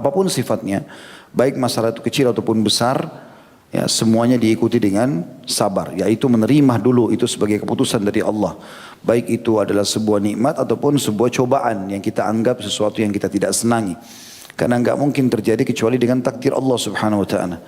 Apapun sifatnya, baik masalah itu kecil ataupun besar, ya semuanya diikuti dengan sabar, yaitu menerima dulu itu sebagai keputusan dari Allah. Baik itu adalah sebuah nikmat ataupun sebuah cobaan yang kita anggap sesuatu yang kita tidak senangi. Karena enggak mungkin terjadi kecuali dengan takdir Allah Subhanahu wa taala.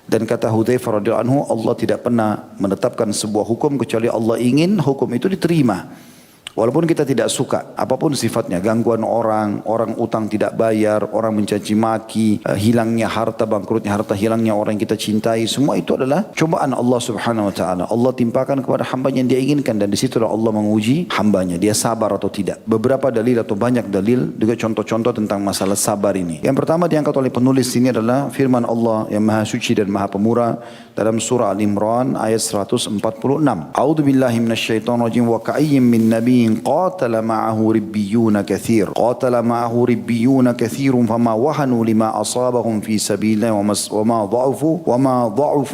Dan kata Hudzaifah radhiyallahu anhu, Allah tidak pernah menetapkan sebuah hukum kecuali Allah ingin hukum itu diterima. Walaupun kita tidak suka, apapun sifatnya, gangguan orang, orang utang tidak bayar, orang mencaci maki, hilangnya harta, bangkrutnya harta, hilangnya orang yang kita cintai, semua itu adalah cobaan Allah Subhanahu wa taala. Allah timpakan kepada hambanya yang dia inginkan, dan disitulah Allah menguji hambanya, dia sabar atau tidak. Beberapa dalil atau banyak dalil, juga contoh-contoh tentang masalah sabar ini. Yang pertama diangkat oleh penulis ini adalah firman Allah yang Maha Suci dan Maha Pemurah dalam surah Al-Imran ayat 146. A'udzu billahi minasyaitonir rajim, wa ka'ayyin min nabiyyin قاتل معه ربيون كثير فما وهنوا لما أصابهم في سبيل الله وما ضعفوا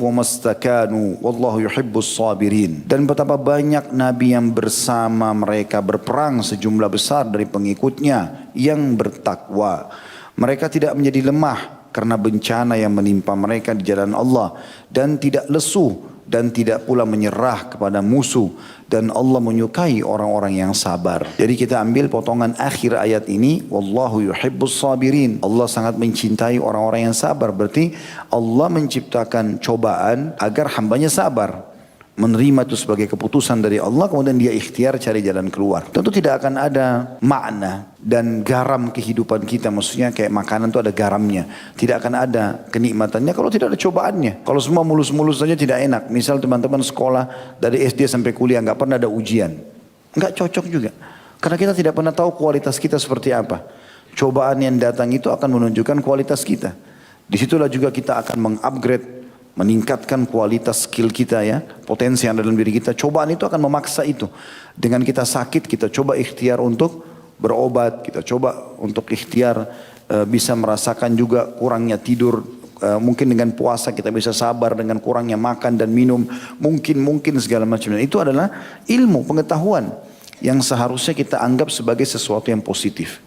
وما استكانوا والله يحب الصابرين. Dan betapa banyak nabi yang bersama mereka berperang sejumlah besar dari pengikutnya yang bertakwa. Mereka tidak menjadi lemah karena bencana yang menimpa mereka di jalan Allah, dan tidak lesu dan tidak pula menyerah kepada musuh, dan Allah menyukai orang-orang yang sabar. Jadi kita ambil potongan akhir ayat ini, wallahu yuhibbus sabirin. Allah sangat mencintai orang-orang yang sabar. Berarti Allah menciptakan cobaan agar hambanya sabar, menerima itu sebagai keputusan dari Allah, kemudian dia ikhtiar cari jalan keluar. Tentu tidak akan ada makna dan garam kehidupan kita, maksudnya kayak makanan itu ada garamnya. Tidak akan ada kenikmatannya kalau tidak ada cobaannya. Kalau semua mulus-mulus saja tidak enak. Misal teman-teman sekolah dari SD sampai kuliah nggak pernah ada ujian, nggak cocok juga. Karena kita tidak pernah tahu kualitas kita seperti apa. Cobaan yang datang itu akan menunjukkan kualitas kita. Disitulah juga kita akan mengupgrade, meningkatkan kualitas skill kita, ya, potensi yang ada dalam diri kita. Cobaan itu akan memaksa itu. Dengan kita sakit, kita coba ikhtiar untuk berobat, kita coba untuk ikhtiar bisa merasakan juga kurangnya tidur. Mungkin dengan puasa kita bisa sabar dengan kurangnya makan dan minum. Mungkin segala macam. Dan itu adalah ilmu, pengetahuan yang seharusnya kita anggap sebagai sesuatu yang positif.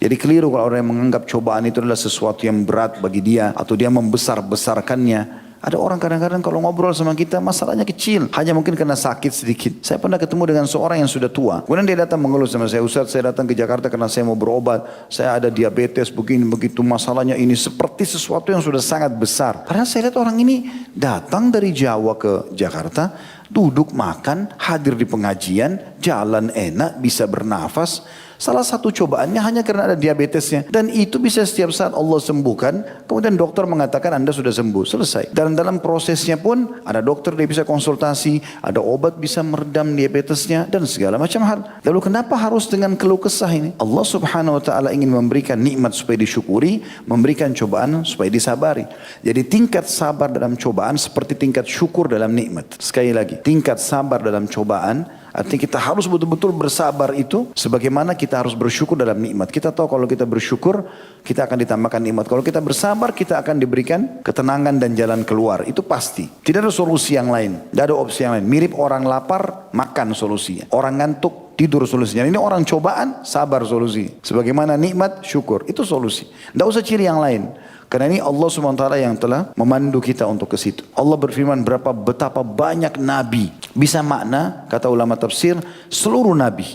Jadi keliru kalau orang yang menganggap cobaan itu adalah sesuatu yang berat bagi dia, atau dia membesar-besarkannya. Ada orang kadang-kadang kalau ngobrol sama kita masalahnya kecil, hanya mungkin karena sakit sedikit. Saya pernah ketemu dengan seorang yang sudah tua, kemudian dia datang mengeluh sama saya, Ustaz, saya datang ke Jakarta karena saya mau berobat, saya ada diabetes begini begitu, masalahnya ini, seperti sesuatu yang sudah sangat besar. Padahal saya lihat orang ini datang dari Jawa ke Jakarta, duduk makan, hadir di pengajian, jalan enak, bisa bernafas. Salah satu cobaannya hanya karena ada diabetesnya, dan itu bisa setiap saat Allah sembuhkan. Kemudian dokter mengatakan Anda sudah sembuh, selesai. Dan dalam prosesnya pun ada dokter, dia bisa konsultasi, ada obat bisa meredam diabetesnya dan segala macam hal. Lalu kenapa harus dengan keluh kesah ini? Allah Subhanahu wa taala ingin memberikan nikmat supaya disyukuri, memberikan cobaan supaya disabari. Jadi tingkat sabar dalam cobaan seperti tingkat syukur dalam nikmat. Sekali lagi, tingkat sabar dalam cobaan artinya kita harus betul-betul bersabar itu sebagaimana kita harus bersyukur dalam nikmat. Kita tahu kalau kita bersyukur, kita akan ditambahkan nikmat. Kalau kita bersabar, kita akan diberikan ketenangan dan jalan keluar. Itu pasti. Tidak ada solusi yang lain. Tidak ada opsi yang lain. Mirip orang lapar, makan solusinya. Orang ngantuk, tidur solusinya. Ini orang cobaan, sabar solusi. Sebagaimana nikmat, syukur. Itu solusi. Tidak usah ciri yang lain. Karena ini Allah SWT yang telah memandu kita untuk ke situ. Allah berfirman betapa banyak nabi. Bisa makna, kata ulama tafsir, seluruh nabi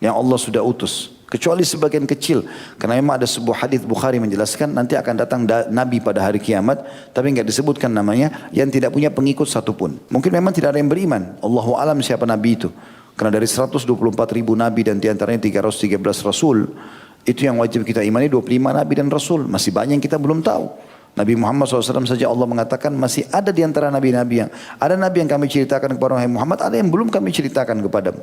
yang Allah sudah utus. Kecuali sebagian kecil. Karena memang ada sebuah hadis Bukhari menjelaskan nanti akan datang nabi pada hari kiamat, tapi enggak disebutkan namanya, yang tidak punya pengikut satupun. Mungkin memang tidak ada yang beriman. Allahu alam siapa nabi itu. Karena dari 124 ribu nabi dan diantaranya 313 rasul, itu yang wajib kita imani, 25 nabi dan rasul. Masih banyak yang kita belum tahu. Nabi Muhammad SAW saja Allah mengatakan masih ada di antara nabi-nabi yang ada nabi yang kami ceritakan kepada Muhammad, ada yang belum kami ceritakan kepadamu.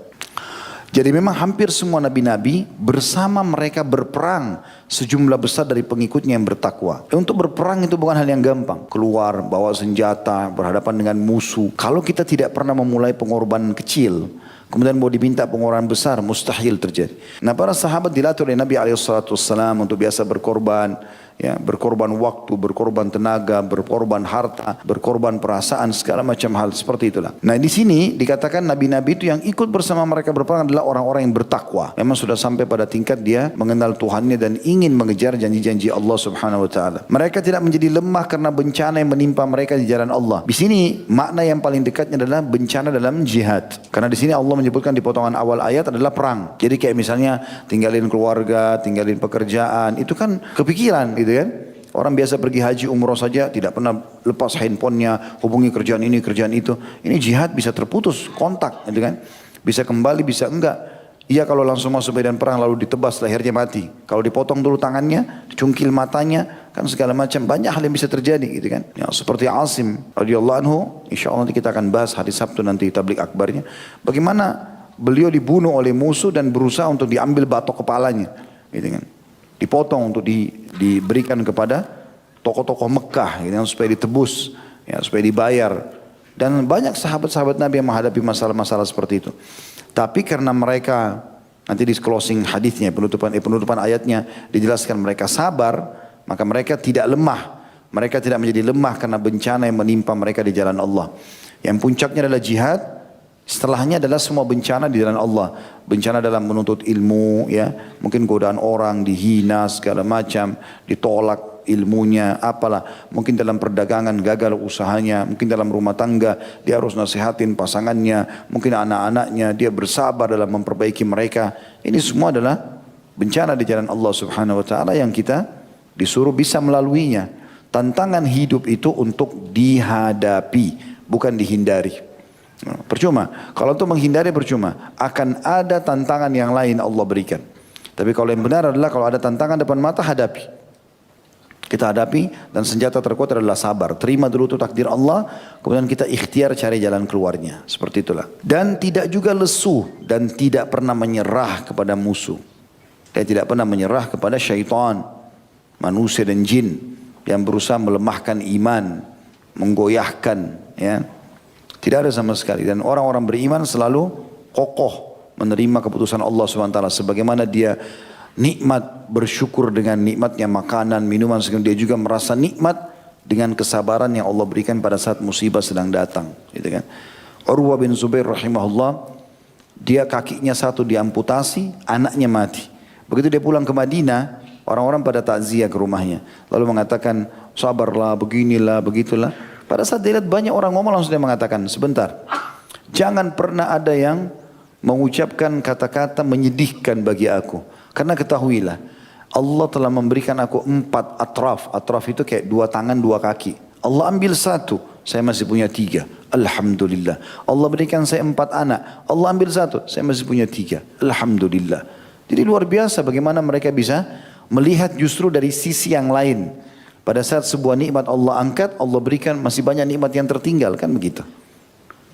Jadi memang hampir semua nabi-nabi bersama mereka berperang sejumlah besar dari pengikutnya yang bertakwa. Untuk berperang itu bukan hal yang gampang. Keluar, bawa senjata, berhadapan dengan musuh. Kalau kita tidak pernah memulai pengorbanan kecil, kemudian mau diminta pengorbanan besar, mustahil terjadi. Nah, para sahabat dilatih oleh Nabi SAW untuk biasa berkorban, ya, berkorban waktu, berkorban tenaga, berkorban harta, berkorban perasaan, segala macam hal seperti itulah. Nah di sini dikatakan nabi-nabi itu yang ikut bersama mereka berperang adalah orang-orang yang bertakwa. Memang sudah sampai pada tingkat dia mengenal Tuhannya dan ingin mengejar janji-janji Allah Subhanahu wa taala. Mereka tidak menjadi lemah karena bencana yang menimpa mereka di jalan Allah. Di sini makna yang paling dekatnya adalah bencana dalam jihad. Karena di sini Allah menyebutkan di potongan awal ayat adalah perang. Jadi kayak misalnya tinggalin keluarga, tinggalin pekerjaan, itu kan kepikiran gitu kan. Orang biasa pergi haji umroh saja tidak pernah lepas handphonenya, hubungi kerjaan ini, kerjaan itu. Ini jihad bisa terputus kontak gitu kan. Bisa kembali, bisa enggak. Iya kalau langsung masuk medan perang lalu ditebas lehernya mati. Kalau dipotong dulu tangannya, dicungkil matanya, kan segala macam banyak hal yang bisa terjadi gitu kan. Ya, seperti Asim radhiyallahu anhu, insyaallah nanti kita akan bahas hari Sabtu nanti tablik akbarnya. Bagaimana beliau dibunuh oleh musuh dan berusaha untuk diambil batok kepalanya, gitu kan. Dipotong untuk diberikan kepada tokoh-tokoh Mekah gitu kan, supaya ditebus, ya, supaya dibayar. Dan banyak sahabat-sahabat Nabi yang menghadapi masalah-masalah seperti itu. Tapi karena mereka, nanti di closing hadisnya, penutupan ayatnya dijelaskan mereka sabar, maka mereka tidak lemah. Mereka tidak menjadi lemah karena bencana yang menimpa mereka di jalan Allah. Yang puncaknya adalah jihad. Setelahnya adalah semua bencana di jalan Allah. Bencana dalam menuntut ilmu, ya, mungkin godaan orang, dihina segala macam, ditolak ilmunya, apalah. Mungkin dalam perdagangan gagal usahanya, mungkin dalam rumah tangga dia harus nasihatin pasangannya, mungkin anak-anaknya dia bersabar dalam memperbaiki mereka. Ini semua adalah bencana di jalan Allah Subhanahu wa taala yang kita disuruh bisa melaluinya. Tantangan hidup itu untuk dihadapi, bukan dihindari. Percuma, kalau untuk menghindari percuma, akan ada tantangan yang lain Allah berikan. Tapi kalau yang benar adalah kalau ada tantangan depan mata, hadapi. Kita hadapi dan senjata terkuat adalah sabar. Terima dulu itu takdir Allah, kemudian kita ikhtiar cari jalan keluarnya. Seperti itulah. Dan tidak juga lesu dan tidak pernah menyerah kepada musuh. Dia tidak pernah menyerah kepada syaitan, manusia dan jin yang berusaha melemahkan iman, menggoyahkan, ya. Tidak ada sama sekali. Dan orang-orang beriman selalu kokoh menerima keputusan Allah SWT. Sebagaimana dia nikmat bersyukur dengan nikmatnya makanan, minuman. Dia juga merasa nikmat dengan kesabaran yang Allah berikan pada saat musibah sedang datang. Gitu kan. Urwah bin Zubair rahimahullah, dia kakinya satu diamputasi, anaknya mati. Begitu dia pulang ke Madinah, orang-orang pada takziah ke rumahnya. Lalu mengatakan, sabarlah, beginilah, begitulah. Pada saat dia lihat banyak orang ngomong, langsung dia mengatakan, sebentar, jangan pernah ada yang mengucapkan kata-kata menyedihkan bagi aku. Karena ketahuilah, Allah telah memberikan aku 4 atraf. Atraf itu kayak 2 tangan, 2 kaki. Allah ambil 1, saya masih punya 3. Alhamdulillah. Allah berikan saya 4 anak. Allah ambil 1, saya masih punya 3. Alhamdulillah. Jadi luar biasa bagaimana mereka bisa melihat justru dari sisi yang lain. Pada saat sebuah nikmat Allah angkat, Allah berikan masih banyak nikmat yang tertinggal, kan begitu.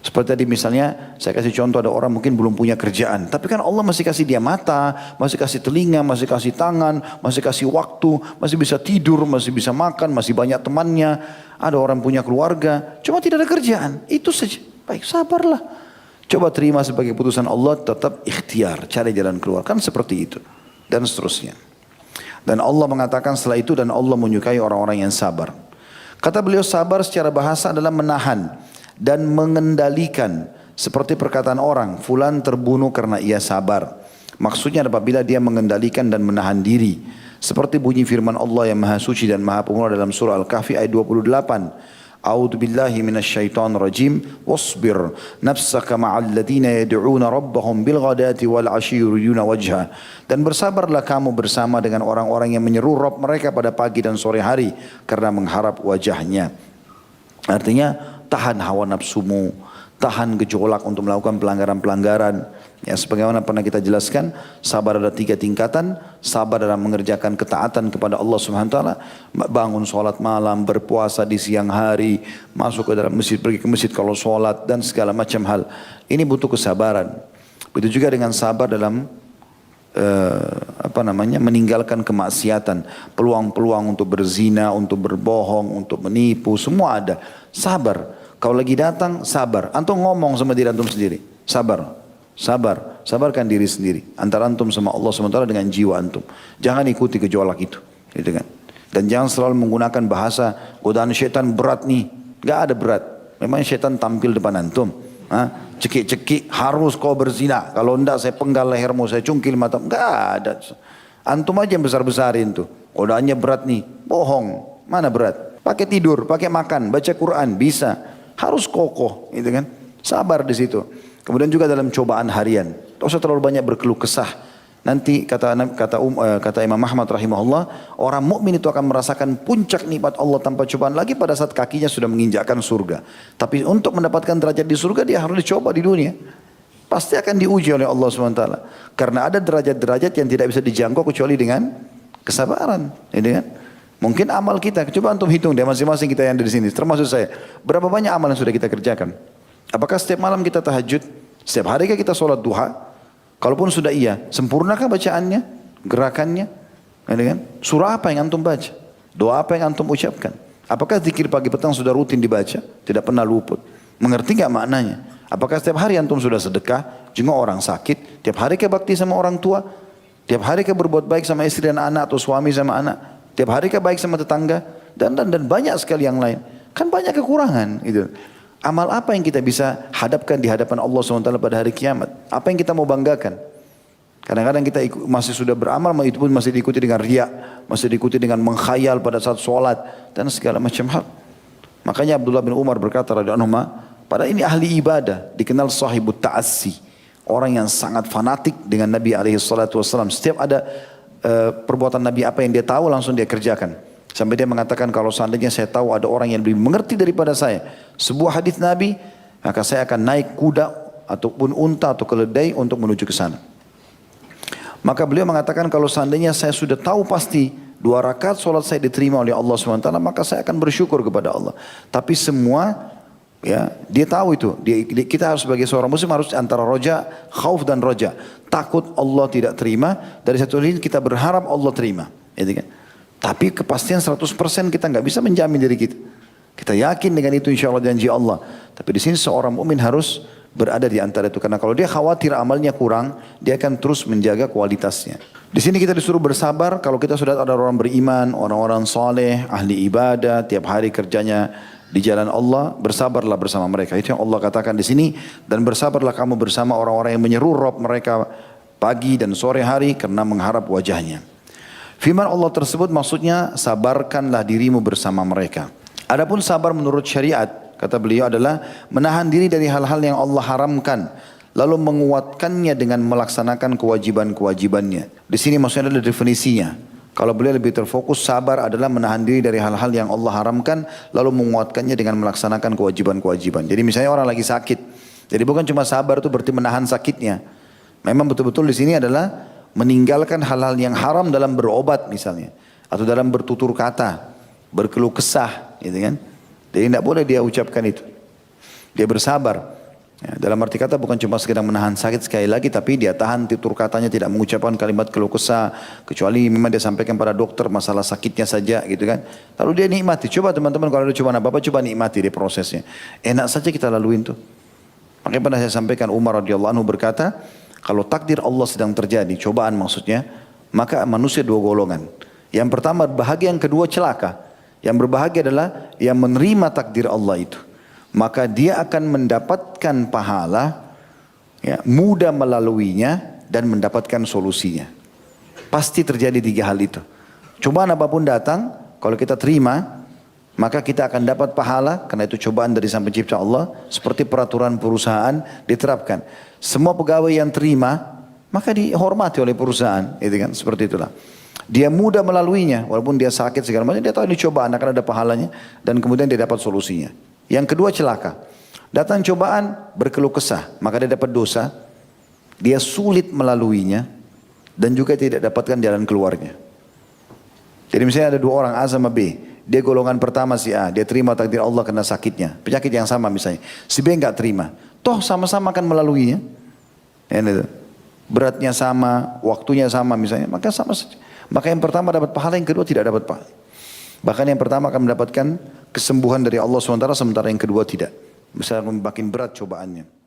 Seperti tadi misalnya, saya kasih contoh ada orang mungkin belum punya kerjaan. Tapi kan Allah masih kasih dia mata, masih kasih telinga, masih kasih tangan, masih kasih waktu, masih bisa tidur, masih bisa makan, masih banyak temannya. Ada orang punya keluarga, cuma tidak ada kerjaan. Itu saja. Baik, sabarlah. Coba terima sebagai putusan Allah, tetap ikhtiar, cari jalan keluar. Kan seperti itu. Dan seterusnya. Dan Allah mengatakan setelah itu, dan Allah menyukai orang-orang yang sabar. Kata beliau, sabar secara bahasa adalah menahan dan mengendalikan. Seperti perkataan orang, fulan terbunuh karena ia sabar. Maksudnya apabila dia mengendalikan dan menahan diri. Seperti bunyi firman Allah yang maha suci dan maha pemurah dalam surah Al-Kahfi ayat 28. A'udzu billahi minasyaitonir rajim. Wasbir nafsaka ma'al ladzina yad'una rabbahum bil ghadati wal 'ashyi yuriduna wajha. Dan bersabarlah kamu bersama dengan orang-orang yang menyeru Rabb mereka pada pagi dan sore hari karena mengharap wajahnya. Artinya tahan hawa nafsumu, tahan gejolak untuk melakukan pelanggaran-pelanggaran. Ya, sebagaimana pernah kita jelaskan, sabar ada 3 tingkatan. Sabar dalam mengerjakan ketaatan kepada Allah Subhanahu wa taala, bangun sholat malam, berpuasa di siang hari, masuk ke dalam masjid, pergi ke masjid kalau sholat dan segala macam hal. Ini butuh kesabaran. Begitu juga dengan sabar dalam meninggalkan kemaksiatan, peluang-peluang untuk berzina, untuk berbohong, untuk menipu, semua ada. Sabar. Kalau lagi datang, sabar. Antum ngomong sama diri antum sendiri, sabar. Sabar, sabarkan diri sendiri. Antara antum sama Allah SWT dengan jiwa antum. Jangan ikuti gejolak itu. Gitu kan. Dan jangan selalu menggunakan bahasa godaan syaitan berat nih. Gak ada berat. Memang syaitan tampil depan antum. Cekik-cekik harus kau berzina. Kalau enggak saya penggal lehermu, saya cungkil matamu. Gak ada. Antum aja yang besar-besarin tuh. Godaannya berat nih. Bohong. Mana berat? Pakai tidur, pakai makan, baca Quran. Bisa. Harus kokoh. Gitu kan. Sabar di situ. Kemudian juga dalam cobaan harian. Tak usah terlalu banyak berkeluh kesah. Nanti kata Imam Ahmad rahimahullah, orang mukmin itu akan merasakan puncak nikmat Allah tanpa cobaan lagi pada saat kakinya sudah menginjakkan surga. Tapi untuk mendapatkan derajat di surga dia harus dicoba di dunia. Pasti akan diuji oleh Allah SWT. Karena ada derajat-derajat yang tidak bisa dijangkau kecuali dengan kesabaran. Ini kan? Mungkin amal kita, coba antum hitung deh masing-masing kita yang ada di sini, termasuk saya. Berapa banyak amal yang sudah kita kerjakan? Apakah setiap malam kita tahajud? Setiap hari kita sholat duha? Kalaupun sudah iya, sempurnakah bacaannya, gerakannya? Kan? Surah apa yang antum baca? Doa apa yang antum ucapkan? Apakah zikir pagi petang sudah rutin dibaca? Tidak pernah luput. Mengerti nggak maknanya? Apakah setiap hari antum sudah sedekah, jenguk orang sakit? Tiap hari ke bakti sama orang tua? Tiap hari ke berbuat baik sama istri dan anak atau suami sama anak? Tiap hari ke baik sama tetangga? Dan banyak sekali yang lain. Kan banyak kekurangan gitu. Amal apa yang kita bisa hadapkan di hadapan Allah SWT pada hari kiamat? Apa yang kita mau banggakan? Kadang-kadang kita masih sudah beramal, itu pun masih diikuti dengan riya, masih diikuti dengan mengkhayal pada saat sholat, dan segala macam hal. Makanya Abdullah bin Umar berkata, radhiyallahu anhu, pada ini ahli ibadah, dikenal sahibut ta'assi. Orang yang sangat fanatik dengan Nabi SAW. Setiap ada perbuatan Nabi apa yang dia tahu, langsung dia kerjakan. Sampai dia mengatakan kalau seandainya saya tahu ada orang yang lebih mengerti daripada saya sebuah hadis Nabi, maka saya akan naik kuda ataupun unta atau keledai untuk menuju ke sana. Maka beliau mengatakan kalau seandainya saya sudah tahu pasti 2 rakaat solat saya diterima oleh Allah SWT, maka saya akan bersyukur kepada Allah. Tapi semua ya dia tahu itu. Kita harus sebagai seorang muslim harus antara roja, khauf dan roja. Takut Allah tidak terima, dari satu sisi kita berharap Allah terima. Gitu kan? Tapi kepastian 100% kita nggak bisa menjamin diri kita. Kita yakin dengan itu insya Allah janji Allah. Tapi di sini seorang mukmin harus berada di antara itu. Karena kalau dia khawatir amalnya kurang, dia akan terus menjaga kualitasnya. Di sini kita disuruh bersabar kalau kita sudah ada orang beriman, orang-orang saleh, ahli ibadah, tiap hari kerjanya di jalan Allah, bersabarlah bersama mereka. Itu yang Allah katakan di sini. Dan bersabarlah kamu bersama orang-orang yang menyeru Rabb mereka pagi dan sore hari karena mengharap wajahnya. Firman Allah tersebut maksudnya sabarkanlah dirimu bersama mereka. Adapun sabar menurut syariat, kata beliau adalah menahan diri dari hal-hal yang Allah haramkan, lalu menguatkannya dengan melaksanakan kewajiban-kewajibannya. Di sini maksudnya adalah definisinya. Kalau beliau lebih terfokus, sabar adalah menahan diri dari hal-hal yang Allah haramkan, lalu menguatkannya dengan melaksanakan kewajiban-kewajiban. Jadi misalnya orang lagi sakit, jadi bukan cuma sabar itu berarti menahan sakitnya. Memang betul-betul di sini adalah meninggalkan hal-hal yang haram dalam berobat misalnya, atau dalam bertutur kata, berkeluh kesah, gitu kan? Jadi tidak boleh dia ucapkan itu. Dia bersabar. Ya, dalam arti kata bukan cuma sekedar menahan sakit sekali lagi, tapi dia tahan tutur katanya, tidak mengucapkan kalimat keluh kesah, kecuali memang dia sampaikan pada dokter masalah sakitnya saja, gitu kan? Lalu dia nikmati. Coba teman-teman kalau ada cobaan apa-apa, coba nikmati di prosesnya. Enak saja kita laluin tuh. Makanya pernah saya sampaikan Umar radhiyallahu anhu berkata, kalau takdir Allah sedang terjadi, cobaan maksudnya, maka manusia 2 golongan. Yang pertama berbahagia, yang kedua celaka. Yang berbahagia adalah yang menerima takdir Allah itu. Maka dia akan mendapatkan pahala, ya, mudah melaluinya dan mendapatkan solusinya. Pasti terjadi 3 hal itu. Cobaan apapun datang, kalau kita terima, maka kita akan dapat pahala, karena itu cobaan dari Sang Pencipta Allah. Seperti peraturan perusahaan diterapkan. Semua pegawai yang terima, maka dihormati oleh perusahaan. Itu kan, seperti itulah. Dia mudah melaluinya, walaupun dia sakit segala macam, dia tahu ini cobaan, akan ada pahalanya. Dan kemudian dia dapat solusinya. Yang kedua celaka. Datang cobaan, berkeluh kesah, maka dia dapat dosa. Dia sulit melaluinya, dan juga tidak dapatkan jalan keluarnya. Jadi misalnya ada 2 orang, A sama B. Dia golongan pertama si A, dia terima takdir Allah karena sakitnya. Penyakit yang sama misalnya. Si B enggak terima. Toh sama-sama akan melaluinya. Ya, beratnya sama, waktunya sama misalnya. Maka sama saja. Maka yang pertama dapat pahala, yang kedua tidak dapat pahala. Bahkan yang pertama akan mendapatkan kesembuhan dari Allah SWT, sementara yang kedua tidak. Misalnya makin berat cobaannya.